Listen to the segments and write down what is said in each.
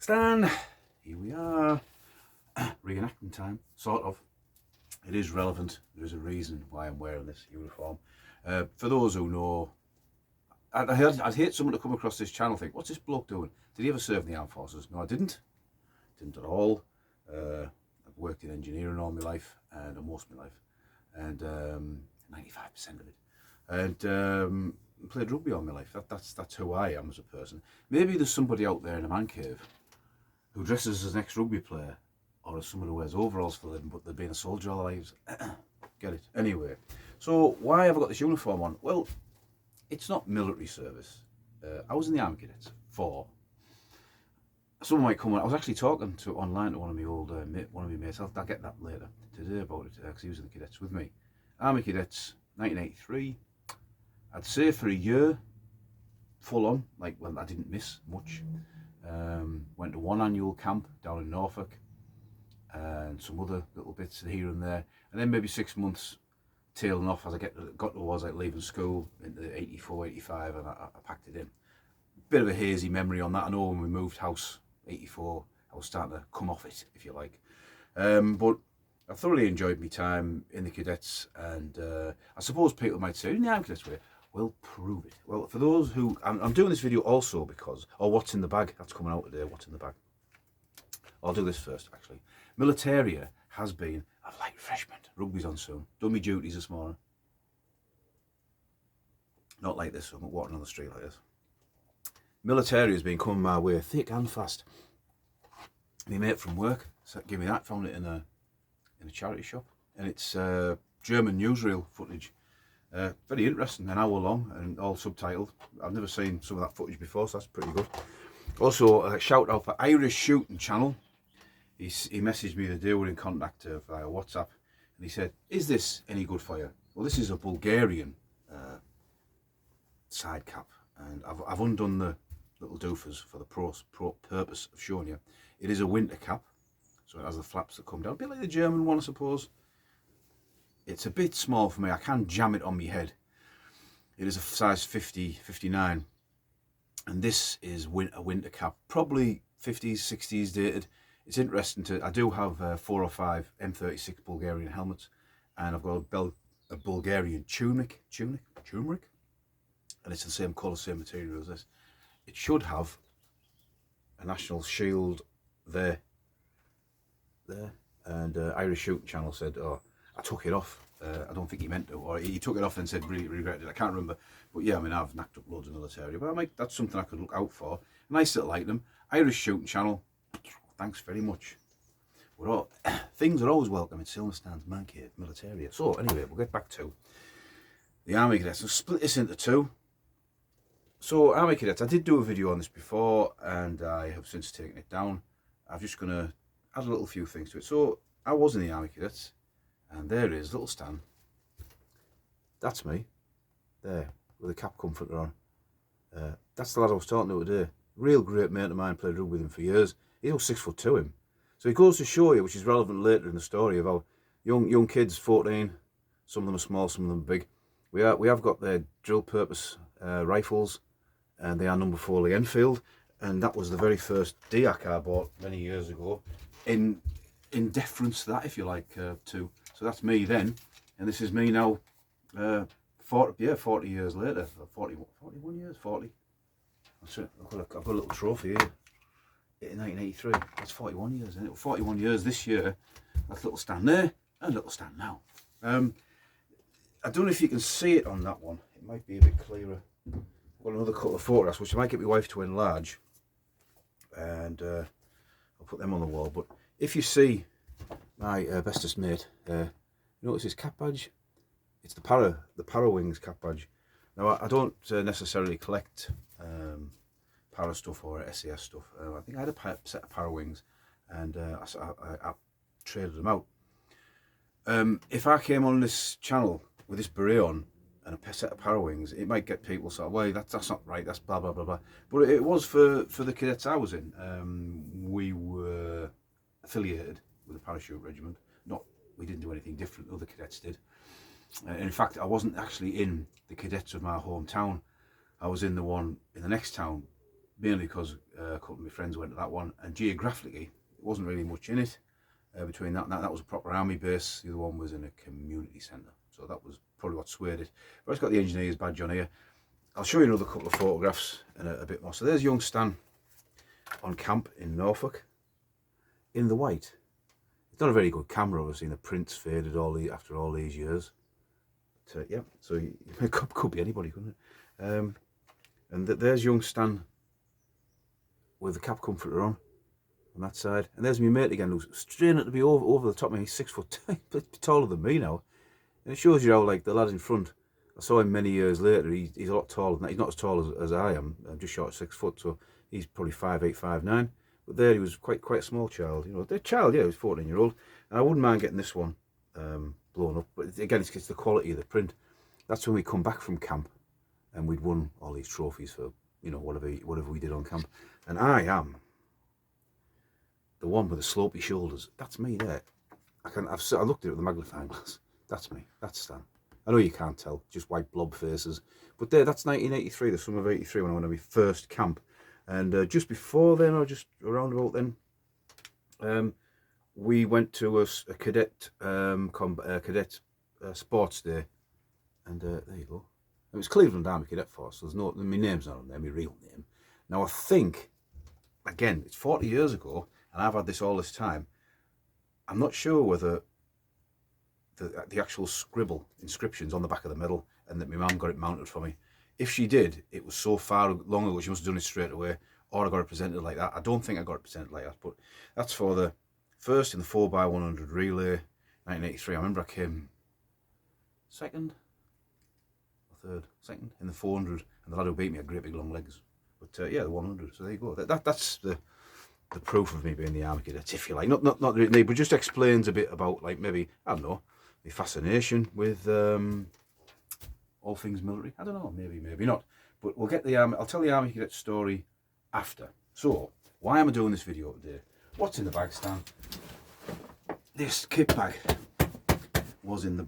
Stan, here we are. Reenacting time, sort of. It is relevant. There is a reason why I'm wearing this uniform. For those who know, I'd hate someone to come across this channel and think, what's this bloke doing? Did he ever serve in the armed forces? No, I didn't. Didn't at all. I've worked in engineering all my life, and most of my life, and 95% of it. And played rugby all my life. That's who I am as a person. Maybe there's somebody out there in a man cave who dresses as an ex-rugby player, or as someone who wears overalls for a living, but they've been a soldier all their lives. Get it? Anyway, so why have I got this uniform on? Well, it's not military service. I was in the Army cadets for. Someone might come on. I was actually talking to online to one of my old one of my mates. I'll get that later today about it because he was in the cadets with me. Army cadets, 1983. I'd say for a year, full on. Like, well, I didn't miss much. Went to one annual camp down in Norfolk, and some other little bits here and there, and then maybe 6 months tailing off as I got towards like leaving school into 84, 85, and I packed it in. Bit of a hazy memory on that. I know when we moved house, 84, I was starting to come off it, if you like. But I thoroughly enjoyed my time in the cadets, and I suppose people might say, in the Army cadets way, well, prove it. Well, for those who, I'm doing this video also because, what's in the bag, that's coming out today, what's in the bag. I'll do this first, actually. Militaria has been a light refreshment. Rugby's on soon. Done my duties this morning. Not like this, I'm not walking on the street like this. Militaria has been coming my way thick and fast. My mate from work gave me that, found it in a charity shop, and it's German newsreel footage. Very interesting, an hour long and all subtitled. I've never seen some of that footage before, so that's pretty good. Also, a shout out for Irish Shooting Channel. He messaged me the day we're in contact via WhatsApp, and he said, "Is this any good for you?" Well, this is a Bulgarian side cap, and I've undone the little doofers for the pro purpose of showing you. It is a winter cap, so it has the flaps that come down, a bit like the German one, I suppose. It's a bit small for me. I can jam it on my head. It is a size 50, 59. And this is a winter cap. Probably 50s, 60s dated. It's interesting I do have 4 or 5 M36 Bulgarian helmets. And I've got a Bulgarian tunic. And it's the same colour, same material as this. It should have a national shield there. And Irish Shooting Channel said, oh, I took it off. I don't think he meant to, or he took it off and said really regretted it. I can't remember, but yeah, I mean, I've knocked up loads of military, but that's something I could look out for. Nice little item. Irish Shooting Channel, thanks very much. Things are always welcome in Silverstan's Man Cave Military. So anyway, we'll get back to the Army Cadets. I'll split this into two. So Army Cadets, I did do a video on this before, and I have since taken it down. I'm just going to add a little few things to it. So I was in the Army Cadets. And there is little Stan. That's me. There, with a cap comforter on. That's the lad I was talking to today. Real great mate of mine, played rugby with him for years. He's 6'2" him. So he goes to show you, which is relevant later in the story, about young kids, 14. Some of them are small, some of them are big. We have got their drill purpose rifles, and they are number 4 Lee Enfield. And that was the very first Diak I bought many years ago. In deference to that, if you like, too. So that's me then, and this is me now, 40 years later, 41 years, 40. I've got a little trophy here, in 1983, that's 41 years, isn't it? 41 years this year, that's little Stan there, and little Stan now. I don't know if you can see it on that one, it might be a bit clearer. I've got another couple of photographs, which I might get my wife to enlarge, and I'll put them on the wall, but if you see my bestest mate, you notice his cap badge? It's the Para Wings cap badge. Now I don't necessarily collect Para stuff or SAS stuff. I think I had a set of Para Wings, and I traded them out. If I came on this channel with this beret on and a set of Para Wings, it might get people sort of, well, that's not right, that's blah blah blah blah. But it was for the cadets I was in. We were affiliated with the parachute regiment. We didn't do anything different, other cadets did. In fact, I wasn't actually in the cadets of my hometown. I was in the one in the next town, mainly because a couple of my friends went to that one, and geographically, it wasn't really much in it between that and that. That was a proper army base. The other one was in a community centre, so that was probably what swayed it. But it's got the engineer's badge on here. I'll show you another couple of photographs and a bit more. So there's young Stan on camp in Norfolk in the white. It's not a very good camera, obviously, and the print's faded after all these years. But, yeah, so it could be anybody, couldn't it? And there's young Stan with the cap comforter on that side. And there's my mate again, who's straining to be over the top of me. He's 6 foot, he's taller than me now. And it shows you how, like, the lad in front, I saw him many years later, he's a lot taller than that. He's not as tall as I am. I'm just short of 6 foot, so he's probably 5'8", 5'9". But there he was quite a small child. You know, the child, yeah, he was 14-year-old. And I wouldn't mind getting this one blown up. But again, it's the quality of the print. That's when we come back from camp and we'd won all these trophies for, you know, whatever we did on camp. And I am the one with the slopey shoulders. That's me there. I looked at it with a magnifying glass. That's me. That's Stan. I know you can't tell, just white blob faces. But there, that's 1983, the summer of 83, when I went on my first camp. And just before then, or just around about then, we went to a cadet sports day. And there you go. It was Cleveland Army Cadet Force, so my name's not on there, my real name. Now I think, again, it's 40 years ago, and I've had this all this time. I'm not sure whether the actual inscriptions on the back of the medal, and that my mum got it mounted for me. If she did, it was so far long ago, she must have done it straight away, or I got it presented like that. I don't think I got it presented like that, but that's for the first in the 4x100 relay, 1983. I remember I came second in the 400, and the lad who beat me had great big long legs. But yeah, the 100. So there you go. That's the proof of me being the army cadet, if you like. Not really, but just explains a bit about, like, maybe, I don't know, my fascination with all things military. I don't know, maybe not. But we'll get I'll tell the army cadet story after. So why am I doing this video today? What's in the bag, Stan? This kit bag was the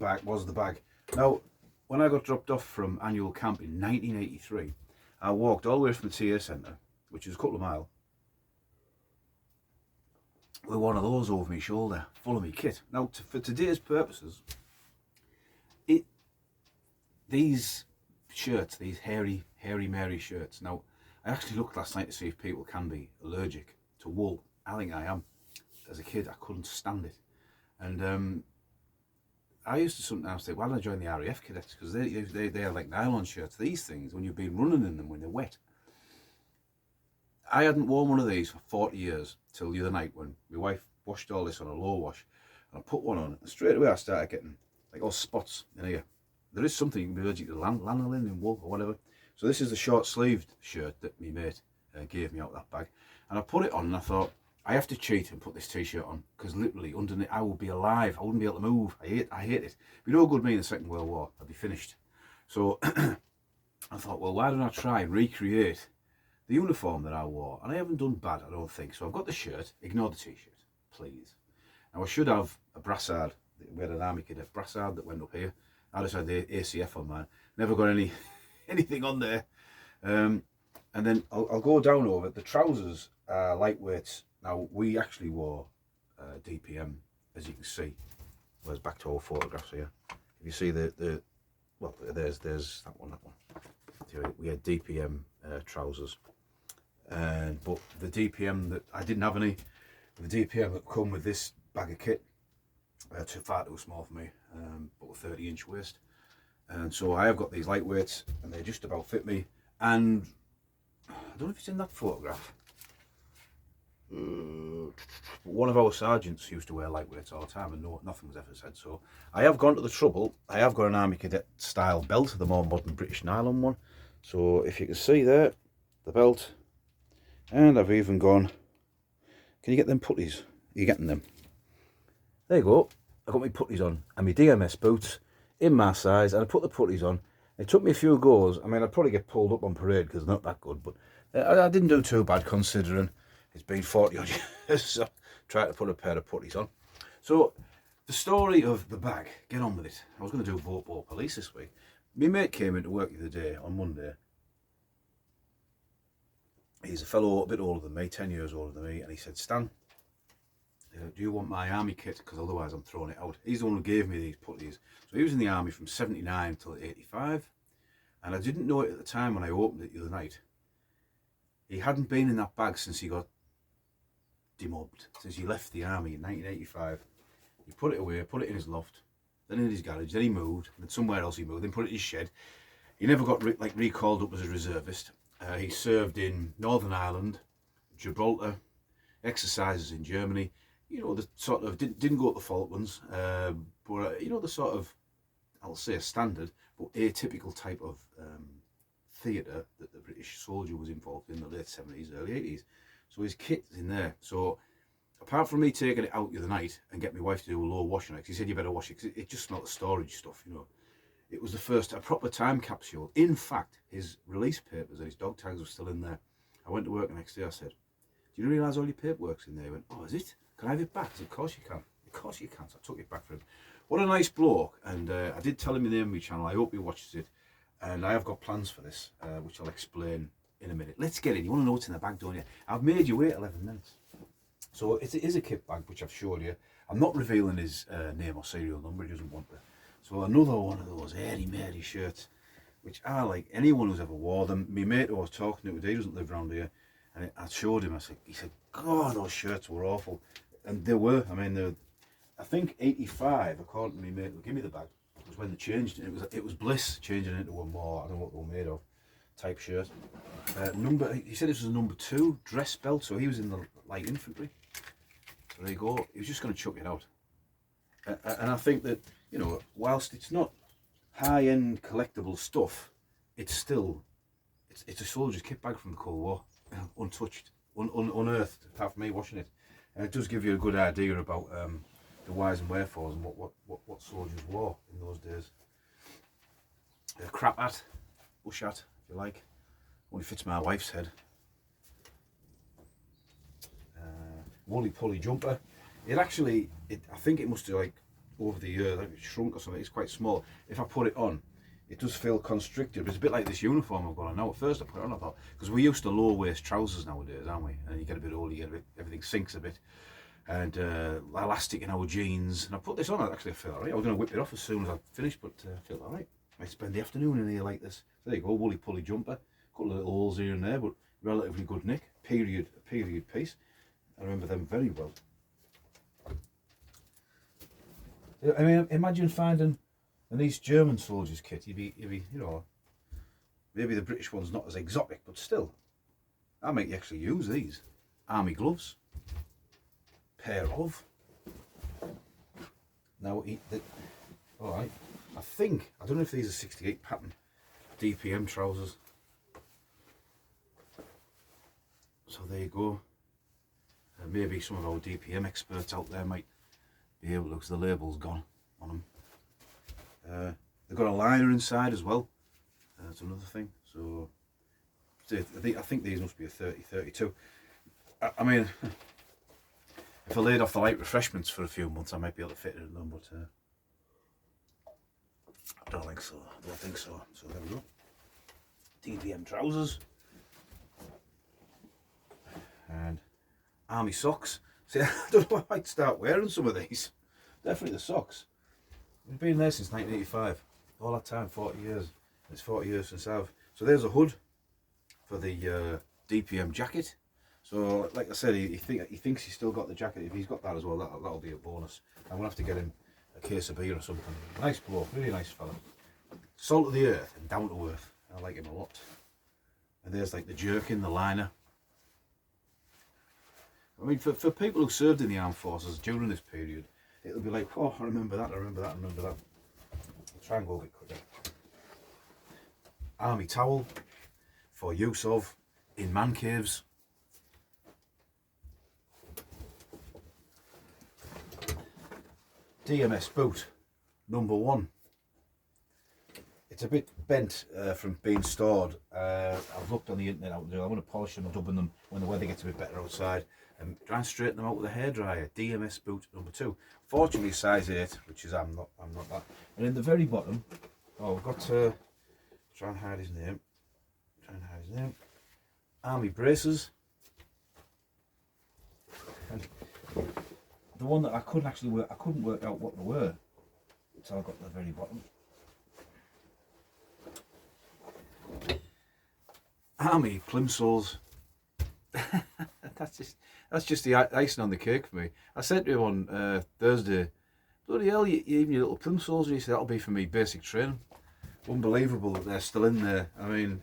bag. Now, when I got dropped off from annual camp in 1983, I walked all the way from the TA centre, which is a couple of miles, with one of those over my shoulder, full of my kit. Now, for today's purposes, these shirts, these hairy Mary shirts. Now, I actually looked last night to see if people can be allergic to wool. I think I am. As a kid, I couldn't stand it. And I used to sometimes say, why don't I join the RAF cadets? Because they are like nylon shirts. These things, when you've been running in them, when they're wet. I hadn't worn one of these for 40 years till the other night when my wife washed all this on a low wash. And I put one on, and straight away I started getting like all spots in here. There is something you can be allergic to, lanolin in wool or whatever. So this is the short-sleeved shirt that my mate gave me out of that bag. And I put it on and I thought, I have to cheat and put this t-shirt on, because literally underneath I would be alive. I wouldn't be able to move. I hate it. It'd be no good me in the Second World War. I'd be finished. So I thought, well, why don't I try and recreate the uniform that I wore? And I haven't done bad, I don't think. So I've got the shirt. Ignore the t-shirt, please. Now I should have a brassard. We had an army cadet brassard that went up here. I just had the ACF on mine. Never got anything on there. And then I'll go down over it. The trousers are lightweight. Now, we actually wore DPM, as you can see. There's back to all photographs here. If you see well, there's that one. We had DPM trousers. But the DPM that I didn't have any, the DPM that come with this bag of kit, too far too small for me, but a 30-inch waist. And so I have got these lightweights, and they just about fit me. And I don't know if it's in that photograph. One of our sergeants used to wear lightweights all the time, and nothing was ever said. So I have gone to the trouble. I have got an army cadet style belt, the more modern British nylon one. So if you can see there, the belt, and I've even gone. Can you get them putties? Are you getting them? There you go. I got my putties on and my DMS boots in my size, and I put the putties on. It took me a few goes. I mean, I'd probably get pulled up on parade because they're not that good, but I didn't do too bad considering it's been 40 odd years. So try to put a pair of putties on. So the story of the bag, get on with it. I was going to do Vote Police this week. My mate came into work the other day on Monday, He's a fellow a bit older than me, 10 years older than me, and he said, Stan, do you want my army kit? Because otherwise I'm throwing it out. He's the one who gave me these puttees. So he was in the army from 79 till 85, and I didn't know it at the time when I opened it the other night. He hadn't been in that bag since he got demobbed, since he left the army in 1985. He put it away, put it in his loft, then in his garage, then he moved, then somewhere else he moved, then put it in his shed. He never got recalled up as a reservist. He served in Northern Ireland, Gibraltar, exercises in Germany. You know, the sort of, didn't go to the Falklands, but you know, the sort of, I'll say a standard, but atypical type of theatre that the British soldier was involved in the late 70s, early 80s. So his kit's in there. So apart from me taking it out the other night and get my wife to do a low wash on it, 'cause he said you better wash it, because it just smelled of storage stuff, you know. It was the first, a proper time capsule. In fact, his release papers and his dog tags were still in there. I went to work the next day, I said, do you realise all your paperwork's in there? He went, oh, is it? Can I have it back? I said, of course you can. Of course you can. So I took it back for him. What a nice bloke. And I did tell him the name of my channel. I hope he watches it. And I have got plans for this, which I'll explain in a minute. Let's get in. You want to know what's in the bag, don't you? I've made you wait 11 minutes. So it is a kit bag, which I've showed you. I'm not revealing his name or serial number. He doesn't want to. So another one of those airy Mary shirts, which I like. Anyone who's ever wore them. My mate who I was talking to today, he doesn't live around here, and I showed him. He said, God, those shirts were awful. And they were. I mean, I think 85, according to my mate who gave me the bag, was when they changed it. It was bliss changing it into a more, I don't know what they were made of, type shirt. He said this was a number 2 dress belt, so he was in the light infantry. So there you go. He was just going to chuck it out. And I think that, you know, whilst it's not high-end collectible stuff, it's still, it's a soldier's kit bag from the Cold War, untouched, unearthed, apart from me washing it. And it does give you a good idea about the whys and wherefores and what soldiers wore in those days. A crap hat, bush hat, if you like. Only fits my wife's head. Woolly pulley jumper. I think it must have, like, over the years, like, it shrunk or something. It's quite small. If I put it on, it does feel constricted. It's a bit like this uniform I've got on now. At first I put it on, I thought, because we're used to low waist trousers nowadays, aren't we? And you get a bit older, everything sinks a bit. And elastic in our jeans. And I put this on, I feel alright. I was going to whip it off as soon as I finished, but I feel alright. I spend the afternoon in here like this. So there you go, woolly pulley jumper. A couple of little holes here and there, but relatively good nick. Period piece. I remember them very well. I mean, imagine finding an East German soldier's kit. You'd be, you know, maybe the British one's not as exotic, but still, I might actually use these. Army gloves. Pair of. Now, all right. I don't know if these are 68 pattern DPM trousers. So there you go. Maybe some of our DPM experts out there might be able to, because the label's gone on them. They've got a liner inside as well. That's another thing. So I think these must be a 30-32. I mean, if I laid off the light refreshments for a few months, I might be able to fit it in them, but I don't think so. So there we go. DPM trousers. And army socks. See, I don't know, I might start wearing some of these. Definitely the socks. We've been there since 1985. All that time, 40 years. It's 40 years since I've... So there's a hood for the DPM jacket. So, like I said, he thinks he's still got the jacket. If he's got that as well, that'll be a bonus. I'm going to have to get him a case of beer or something. Nice bloke, really nice fella. Salt of the earth and down to earth. I like him a lot. And there's like the jerkin, the liner. I mean, for people who served in the armed forces during this period, it'll be like, oh, I remember that. I'll try and go a bit quicker. Army towel for use of in man caves. DMS boot, number 1. It's a bit bent from being stored. I've looked on the internet out there. I'm going to polish them and dubbing them when the weather gets a bit better outside and try and straighten them out with a hairdryer. DMS boot number 2. Fortunately, size 8, which is I'm not that. And in the very bottom, we've got to try and hide his name. army braces. And the one that I couldn't work out what they were until I got to the very bottom. Army plimsolls. that's just the icing on the cake for me. I said to him on Thursday, bloody hell, you even your little plimsolls, and he said that'll be for me basic training. Unbelievable that they're still in there. I mean,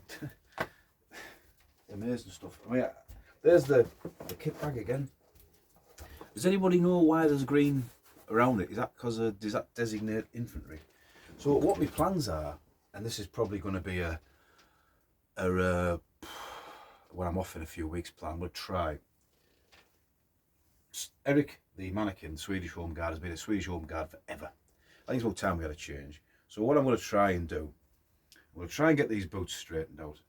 amazing stuff. I mean, there's the kit bag again. Does anybody know why there's green around it? Is that because does that designate infantry? So what my plans are, and this is probably going to be a when I'm off in a few weeks plan, we'll try. Eric, the mannequin, Swedish Home Guard, has been a Swedish Home Guard forever. I think it's about time we had a change. So what I'm going to try and do, I'm going to try and get these boots straightened out,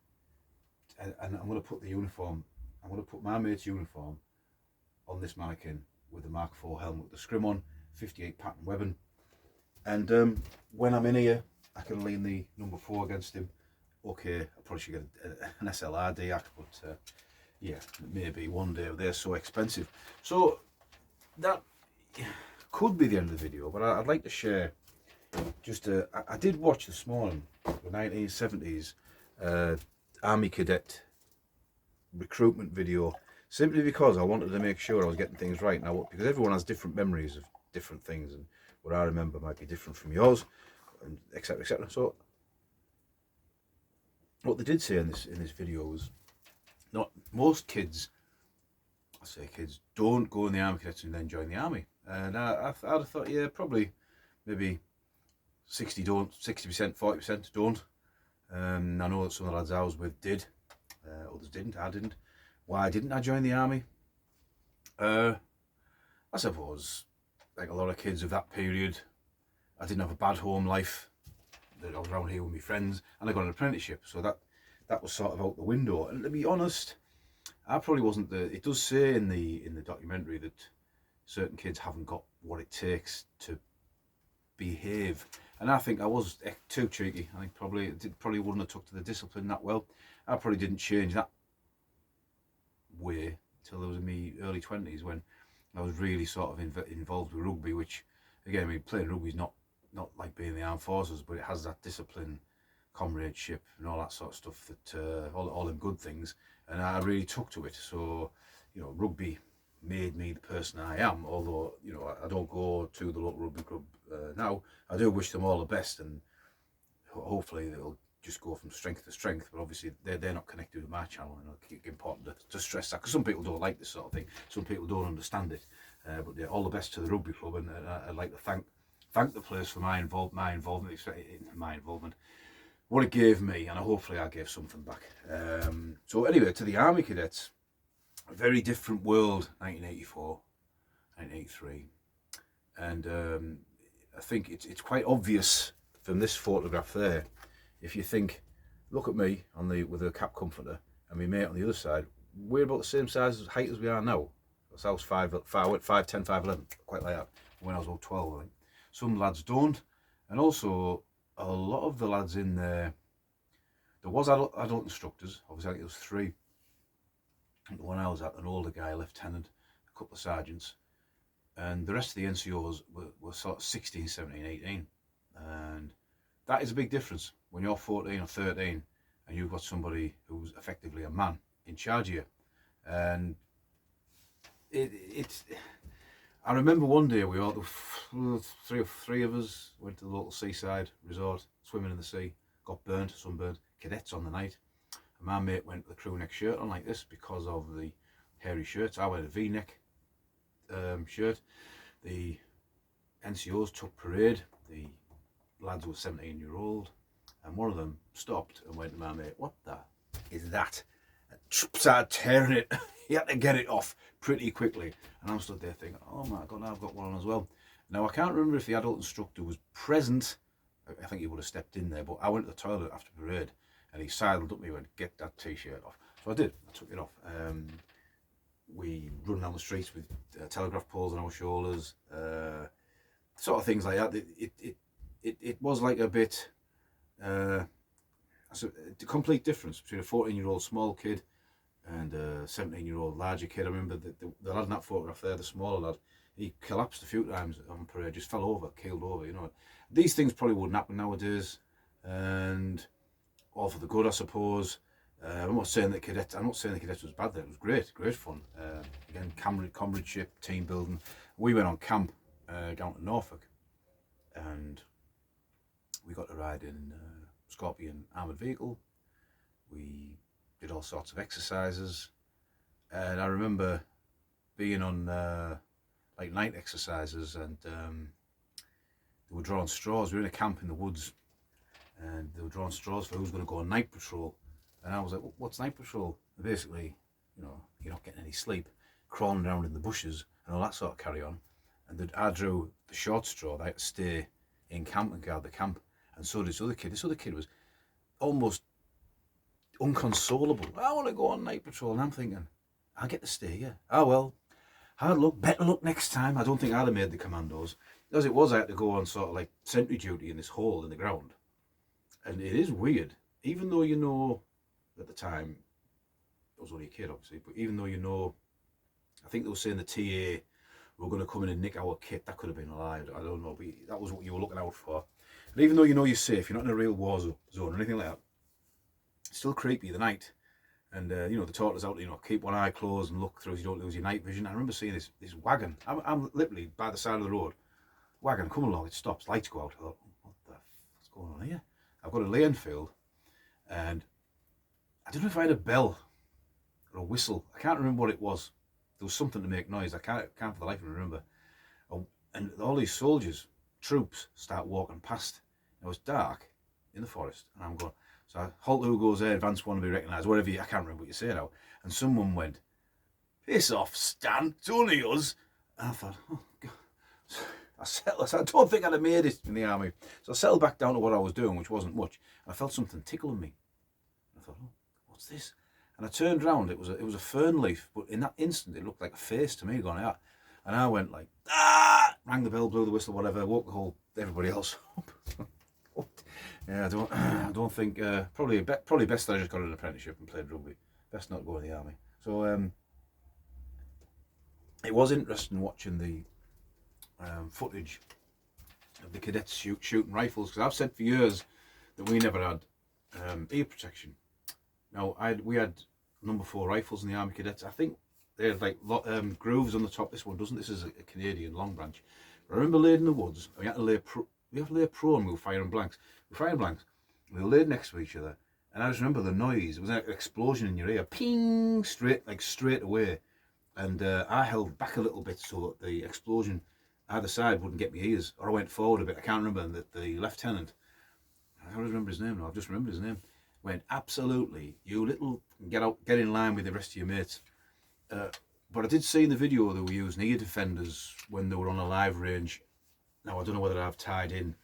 and I'm going to put the uniform, I'm going to put my mate's uniform on this mannequin with the Mark IV helmet with the scrim on, 58 pattern webbing, and when I'm in here I can lean the number 4 against him. Okay, I probably should get an SLR DIAC, but yeah, maybe one day. They're so expensive. So that could be the end of the video, but I'd like to share just I did watch this morning the 1970s Army cadet recruitment video, simply because I wanted to make sure I was getting things right now, because everyone has different memories of different things, and what I remember might be different from yours, and etc, etc. So what they did say in this video was, not most kids, I say kids, don't go in the Army cadets and then join the army. And I'd have thought, yeah, probably maybe 60% don't, 60%, 40% don't. I know that some of the lads I was with did, others didn't. I didn't. Why didn't I join the army? I suppose, like a lot of kids of that period, I didn't have a bad home life. I was around here with my friends, and I got an apprenticeship, so that was sort of out the window. And to be honest, I probably wasn't it does say in the documentary that certain kids haven't got what it takes to behave, and I think I was too cheeky. I think probably wouldn't have took to the discipline that well. I probably didn't change that way till I was in my early 20s, when I was really sort of involved with rugby, which again, I mean, playing rugby is not like being in the armed forces, but it has that discipline, comradeship, and all that sort of stuff, that all them good things, and I really took to it. So, you know, rugby made me the person I am, although, you know, I don't go to the local rugby club now. I do wish them all the best, and hopefully they'll just go from strength to strength, but obviously they're not connected with my channel, and it's important to stress that, because some people don't like this sort of thing, some people don't understand it, but yeah, all the best to the rugby club, and I'd like to thank the players for my involvement, what it gave me, and hopefully I gave something back. So anyway, to the Army cadets, a very different world, 1984, 1983, and I think it's quite obvious from this photograph there. If you think, look at me with the cap comforter, and my mate on the other side, we're about the same size height as we are now. So I was 5'10", 5'11", quite like that, when I was about 12, I think. Some lads don't, and also a lot of the lads in there was adult instructors. Obviously, I think it was 3. The one I was at, an older guy, lieutenant, a couple of sergeants, and the rest of the NCOs were sort of 16, 17, 18, and that is a big difference when you're 14 or 13 and you've got somebody who's effectively a man in charge of you. And it's I remember one day we all, three of us, went to the local seaside resort, swimming in the sea, got sunburned, cadets on the night. And my mate went with the crew neck shirt on like this because of the hairy shirts. I went a V-neck shirt. The NCOs took parade. The lads were 17-year-old, and one of them stopped and went to my mate, "What the is that?" And started tearing it. He had to get it off pretty quickly, and I'm stood there thinking, oh my god, now I've got one on as well. Now I can't remember if the adult instructor was present. I think he would have stepped in there, but I went to the toilet after parade and he sidled up me and went, "Get that t-shirt off." So I did. I took it off. We run down the streets with telegraph poles on our shoulders, sort of things like that. It was like a bit a complete difference between a 14-year-old small kid and a 17-year-old larger kid. I remember the lad in that photograph there, the smaller lad, he collapsed a few times on parade, just fell over, keeled over, you know. These things probably wouldn't happen nowadays, and all for the good, I suppose. I'm not saying the cadets was bad there. It was great fun. Again, comradeship, team building. We went on camp down to Norfolk, and we got to ride in Scorpion armoured vehicle. We did all sorts of exercises, and I remember being on like night exercises, and they were drawing straws. We were in a camp in the woods, and they were drawing straws for who's going to go on night patrol. And I was like, what's night patrol? And basically, you know, you're not getting any sleep, crawling around in the bushes and all that sort of carry on. And I drew the short straw. They had to stay in camp and guard the camp. And so did this other kid. This other kid was almost unconsolable. I want to go on night patrol. And I'm thinking, I'll get to stay here. Oh, well, hard luck, better luck next time. I don't think I'd have made the commandos. As it was, I had to go on sort of like sentry duty in this hole in the ground. And it is weird, even though you know, at the time, I was only a kid obviously, but even though you know, I think they were saying the TA were going to come in and nick our kit. That could have been a lie, I don't know, but that was what you were looking out for. And even though you know you're safe, you're not in a real war zone or anything like that, it's still creepy the night. And you know, they taught us out to, you know, keep one eye closed and look through so you don't lose your night vision. I remember seeing this wagon. I'm literally by the side of the road. Wagon coming along, it stops, lights go out. I thought, what's going on here? I've got a lane field, and I don't know if I had a bell or a whistle. I can't remember what it was. There was something to make noise. I can't for the life of me remember. And all these soldiers, troops, start walking past. It was dark in the forest, and I'm going. So I halt who goes there, advance one to be recognised, whatever. I can't remember what you say now. And someone went, "Piss off, Stan. It's only us." And I thought, oh God. I don't think I'd have made it in the army. So I settled back down to what I was doing, which wasn't much. And I felt something tickling me. I thought, oh, what's this? And I turned round. It was a fern leaf, but in that instant, it looked like a face to me going out. And I went like, ah! Rang the bell, blew the whistle, whatever. Woke everybody else up. Yeah, I don't think. Probably best that I just got an apprenticeship and played rugby. Best not go in the army. So it was interesting watching the footage of the cadets shooting rifles, because I've said for years that we never had ear protection. Now we had number 4 rifles in the army cadets. I think they had like grooves on the top. This one doesn't. This is a Canadian long branch. But I remember laid in the woods. We had to lay prone. We were firing blanks. We were laid next to each other, and I just remember the noise. It was like an explosion in your ear, ping, straight away. And I held back a little bit so that the explosion either side wouldn't get my ears, or I went forward a bit. I can't remember. And the lieutenant, I can't remember his name now. I've just remembered his name. Went, absolutely, you little, get in line with the rest of your mates. But I did see in the video they were using ear defenders when they were on a live range. Now I don't know whether I've tied in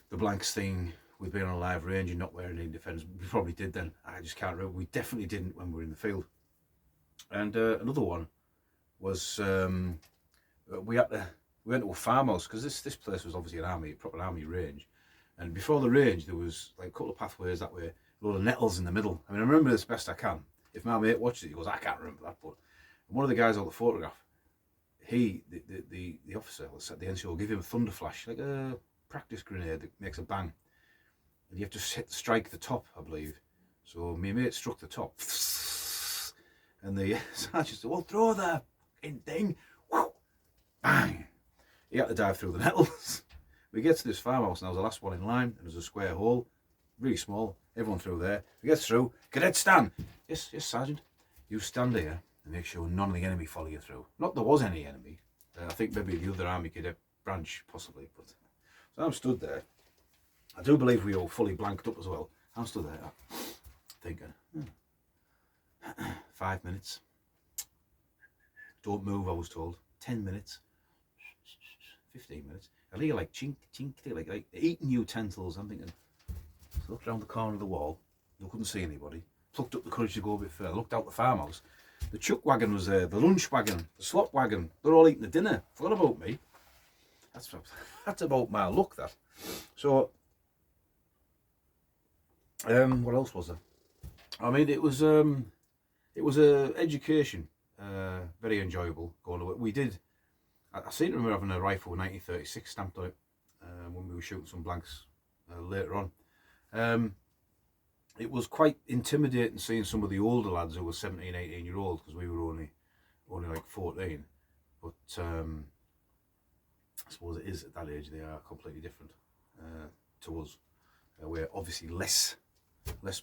the blanks thing with being on a live range and not wearing ear defenders. We probably did then. I just can't remember. We definitely didn't when we were in the field. And another one was we went to a farmhouse, because this place was obviously a proper army range. And before the range, there was like a couple of pathways that way, a lot of nettles in the middle. I mean, I remember this best I can. If my mate watches it, he goes, I can't remember that. But one of the guys on the photograph, the officer, the NCO, will give him a thunder flash, like a practice grenade that makes a bang. And you have to strike the top, I believe. So my mate struck the top. And the sergeant said, well, throw the thing. Bang. He had to dive through the nettles. We get to this farmhouse, and I was the last one in line, and there's a square hole, really small, everyone through there. We get through, cadet stand. Yes, Sergeant. You stand here and make sure none of the enemy follow you through. Not there was any enemy. I think maybe the other army cadet branch, possibly. But so I'm stood there. I do believe we all fully blanked up as well. I'm stood there thinking, 5 minutes. Don't move, I was told. 10 minutes. 15 minutes. I hear like chink, chink, like eating utensils. I'm thinking, so I looked around the corner of the wall. I couldn't see anybody. Plucked up the courage to go a bit further. Looked out the farmhouse. The chuck wagon was there. The lunch wagon. The slop wagon. They're all eating the dinner. Forgot about me. That's about my luck, that. So, what else was there? I mean, it was it was a education, very enjoyable going to it. We did. I seem to remember having a rifle 1936 stamped on it when we were shooting some blanks later on. It was quite intimidating seeing some of the older lads who were 17, 18-year-old, because we were only like 14. But I suppose it is at that age they are completely different to us. We're obviously less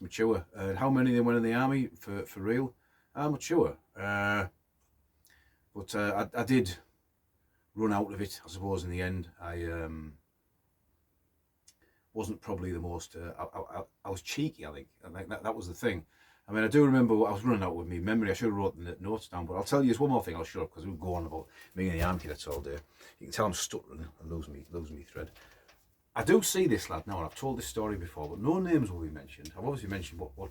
mature. How many of them went in the army for real? I'm not sure. But I did run out of it, I suppose, in the end. I wasn't probably the most... I was cheeky, I think. I think that was the thing. I mean, I do remember I was running out with me memory. I should have wrote the notes down, but I'll tell you just one more thing. I'll shut up because we'll go on about me and the army cadets all day. You can tell I'm stuttering and losing me thread. I do see this lad now, and I've told this story before, but no names will be mentioned. I've obviously mentioned what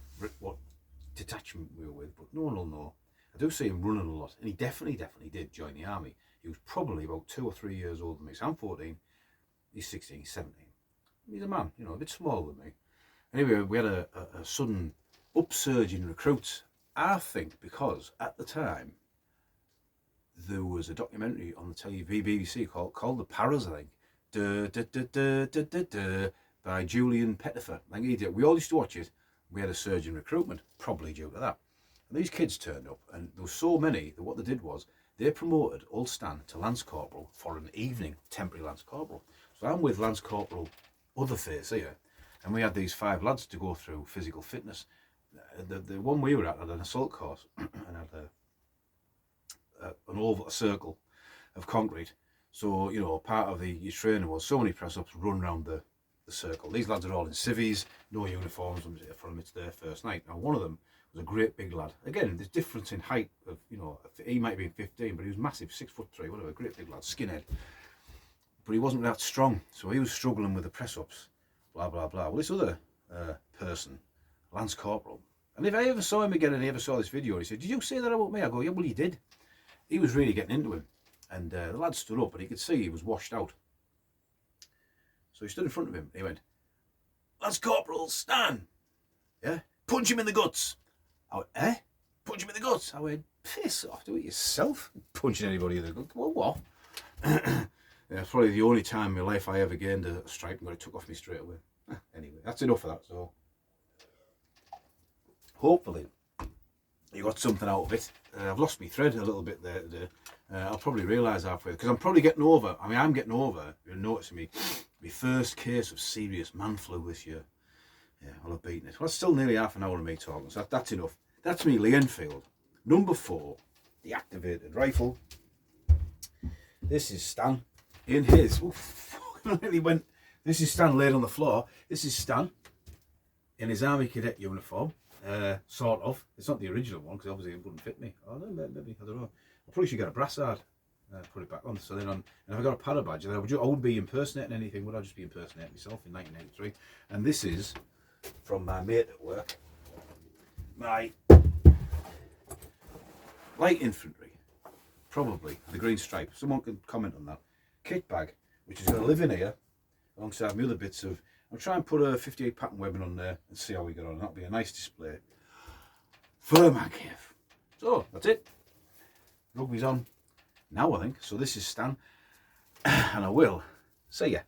detachment we were with, but no one will know. I do see him running a lot, and he definitely did join the army. He was probably about 2 or 3 years older than me. So I'm 14, he's 16, he's 17. He's a man, you know, a bit smaller than me. Anyway, we had a sudden upsurge in recruits. I think because at the time there was a documentary on the BBC called The Paras, I think, by Julian Pettifer. I think he did. We all used to watch it. We had a surge in recruitment, probably due to that. And these kids turned up, and there were so many that what they did was they promoted old Stan to Lance Corporal for an evening, temporary Lance Corporal. So I'm with Lance Corporal Otherface here, and we had these 5 lads to go through physical fitness. The one we were at had an assault course and had a circle of concrete. So, you know, part of your training was so many press-ups, run around the circle. These lads are all in civvies, no uniforms for them. It's their first night. Now, one of them was a great big lad. Again, there's difference in height of, you know, he might have been 15, but he was massive, 6'3", whatever, great big lad, skinhead. But he wasn't that strong, so he was struggling with the press-ups, blah, blah, blah. Well, this other person, Lance Corporal, and if I ever saw him again and he ever saw this video, he said, "Did you say that about me?" I go, "Yeah, well, he did." He was really getting into him. And the lad stood up, and he could see he was washed out. So he stood in front of him, and he went, "Lance Corporal, stand! Yeah? Punch him in the guts." I went, "Eh? Punch him in the guts?" I went, "Piss off, do it yourself. Punching anybody in the guts. Well, what?" Yeah, it's probably the only time in my life I ever gained a stripe and got it took off me straight away. Anyway, that's enough of that. So hopefully you got something out of it. I've lost my thread a little bit there today. I'll probably realise halfway, because I'm probably getting over, I'm getting over, you're noticing me, my first case of serious man flu this year. Yeah, I'll have beaten it. Well, it's still nearly half an hour of me talking, so that's enough. That's me, Lee Enfield. Number 4, the activated rifle. This is Stan in his, really went, this is Stan laid on the floor. This is Stan in his army cadet uniform. Sort of. It's not the original one, because obviously it wouldn't fit me. Oh, no, maybe, I don't know. I probably should get a brassard, put it back on. So then, and if I got a para badge, then I wouldn't be impersonating anything, would I? Just be impersonating myself in 1983. And this is from my mate at work, my light infantry, probably the green stripe. Someone can comment on that. Kit bag, which is going to live in here alongside my other bits of. I'll try and put a 58 pattern webbing on there and see how we get on. That'll be a nice display for the man cave. So that's it. Rugby's on now, I think. So this is Stan, and I will see ya.